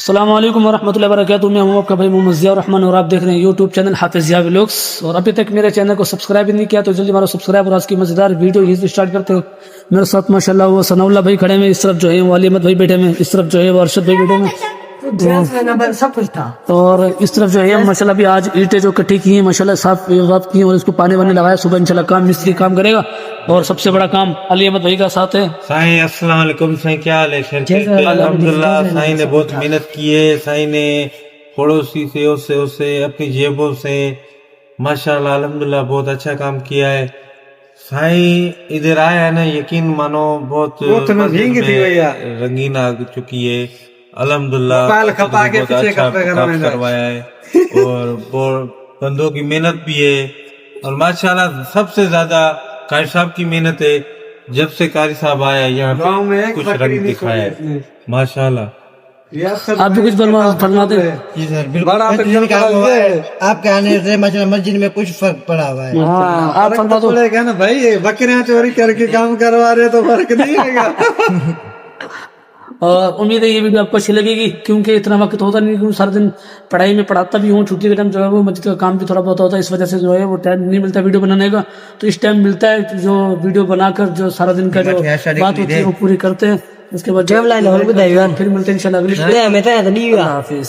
السلام علیکم ورحمۃ اللہ وبرکاتہ. میں ہوں آپ کا بھائی محمد ضیاء الرحمن اور آپ دیکھ رہے ہیں یوٹیوب چینل حافظ ضیاء ولاگس. اور ابھی تک میرے چینل کو سبسکرائب نہیں کیا تو جلدی ہمارا سبسکرائب اور آج کی مزیدار ویڈیو یہیں سے اسٹارٹ کرتے ہو. میرے ساتھ ماشاءاللہ وہ ثناء اللہ بھائی کھڑے ہیں, اس طرف جو ہے وہ علی احمد بھائی بیٹھے ہیں, اس طرف جو ہے وہ ارشد بھائی بیٹھے ہیں, سب کچھ تھا. اور اس طرف جو ہے ماشاءاللہ بھی آج اینٹیں جو کٹھی کی ہیں ماشاءاللہ صاف کی ہیں اور اس کو پانی وانے لگایا. صبح انشاءاللہ کام مستری کام کرے گا اور سب سے بڑا کام علی احمد بھائی کا ساتھ ہے. سائیں السلام علیکم. سائیں کیا حال ہے؟ الحمدللہ سائیں نے بہت محنت کی ہے. سائیں نے پڑوسی سے اسے اپنی جیبوں سے ماشاءاللہ الحمدللہ بہت اچھا کام کیا ہے. سائیں ادھر آیا ہے نا, یقین مانو بہت رنگین آ چکی ہے الحمدللہ. بہت اچھا کام کروایا ہے اور بندوں کی محنت بھی ہے. اور ماشاءاللہ سب سے زیادہ قاری صاحب کی محنت ہے. جب سے قاری صاحب آیا یہاں پہ کچھ رنگ دکھایا ہے ماشاءاللہ. آپ بھی کچھ فرما دیں. جی سر, آپ کے آنے سے مسجد میں کچھ فرق پڑا ہوا ہے. آپ فرما دو. نا بھائی بکریاں چوری کر کے کام کروا رہے تو فرق نہیں ہے گا. اور امید ہے یہ ویڈیو آپ کو اچھی لگے گی, کیونکہ اتنا وقت ہوتا نہیں, کیونکہ سارا دن پڑھائی میں پڑھاتا بھی ہوں. چھٹی کے ٹائم جو ہے وہ مسجد کا کام بھی تھوڑا بہت ہوتا ہے, اس وجہ سے جو ہے وہ ٹائم نہیں ملتا ویڈیو بنانے کا. تو اس ٹائم ملتا ہے جو ویڈیو بنا کر جو سارا دن کا جو بات ہوتی ہے وہ پوری کرتے ہیں. اس کے بعد پھر ملتے ہیں انشاءاللہ اگلی. اللہ حافظ.